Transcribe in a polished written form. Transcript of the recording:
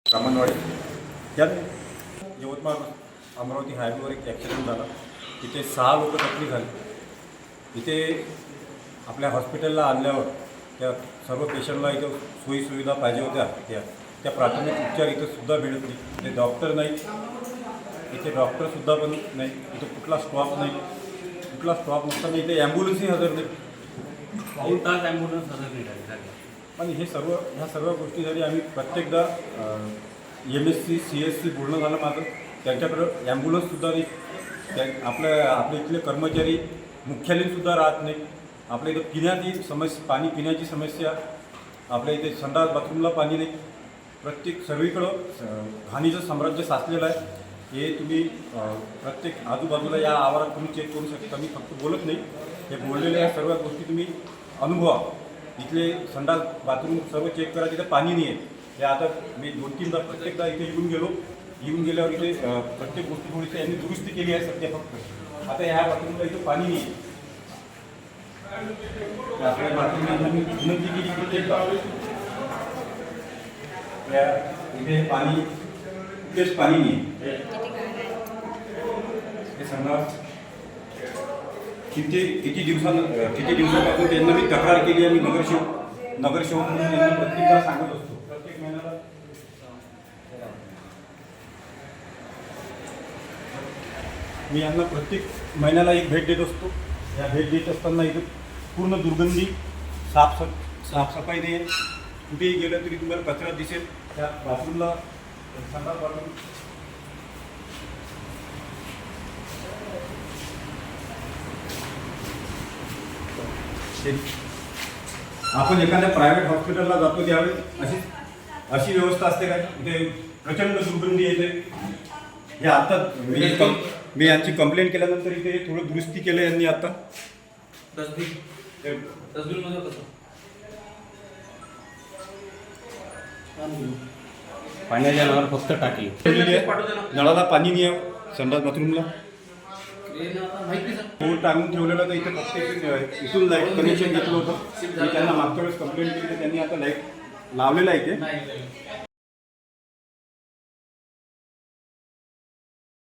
ब्राह्मणवाडी यात यवतमाळ अमरावती हायवेवर एक ॲक्सिडेंट झाला. तिथे 6 लोक जखमी झाले. इथे आपल्या हॉस्पिटलला आणल्यावर त्या सर्व पेशंटला इथं सोयीसुविधा पाहिजे होत्या त्या प्राथमिक उपचार इथं सुद्धा मिळत नाही. इथे डॉक्टर नाही, इथे डॉक्टरसुद्धा पण नाही, इथं कुठला स्टॉप नाही. कुठला स्टॉप नसताना इथे ॲम्ब्युलन्सही हजर नाही. पाऊण तास ॲम्ब्युलन्स हजर नाही झाली. आणि ह्या सर्व गोष्टीसाठी आम्ही प्रत्येकदा MSC CSC बोलणं झालं माझं, त्यांच्याकडं ॲम्ब्युलन्ससुद्धा नाही. आपल्या इथले कर्मचारी मुख्यालयसुद्धा राहत नाही. आपल्या इथं पिण्याची समस्या, पाणी पिण्याची समस्या, आपल्या इथे संडास बाथरूमला पाणी नाही. सगळीकडं घाणीचं साम्राज्य साचलेलं आहे. हे तुम्ही प्रत्येक आजूबाजूला या आवारात तुम्ही चेक करू शकता. मी फक्त बोलत नाही, हे बोललेल्या या सर्व गोष्टी तुम्ही अनुभवा. इथले संडास बाथरूम सर्व चेक करा, तिथे पाणी नाही आहे. हे आता मी 2-3दा प्रत्येकदा इथे येऊन गेल्यावर इथे प्रत्येक गोष्टी थोडीशी यांनी दुरुस्ती केली आहे सध्या. फक्त आता ह्या बाथरूमला इथं पाणी नाही आहे. आपल्या बाथरूमला मी विनंती केली प्रत्येकदा इथे इथेच पाणी नाही आहे. हे सांगा किती दिवसापासून त्यांना मी तक्रार केली आहे. मी नगरसेवक म्हणून त्यांना प्रत्येकदा सांगत असतो. प्रत्येक महिन्याला मी यांना प्रत्येक महिन्याला एक भेट देत असतो. या भेट देत असताना इथं पूर्ण दुर्गंधी, साफसफाई नाही आहे. कुठेही गेलं तरी तुम्हाला कचरा दिसेल. त्या बाथरूमला संडास बाथरूम आपण एखाद्या प्रायव्हेट हॉस्पिटलला जातो त्यावेळेस अशी व्यवस्था असते काय? इथे प्रचंड दुर्गंधी येते. हे आता मी यांची कंप्लेंट केल्यानंतर इथे थोडं दुरुस्ती केलं यांनी. आता डस्टबिनमध्ये कसं पाण्याच्या नळाला फक्त टाकी, नळाला पाणी नाही आहे. संडास बाथरूमला बोर्ड टांगून ठेवलेलं. तर इथे फक्त इथून लाईट कनेक्शन घेतलं होतं. मी त्यांना मागच्या वेळेस कंप्लेंट केली तर त्यांनी आता लाईट लावलेलं आहे. ते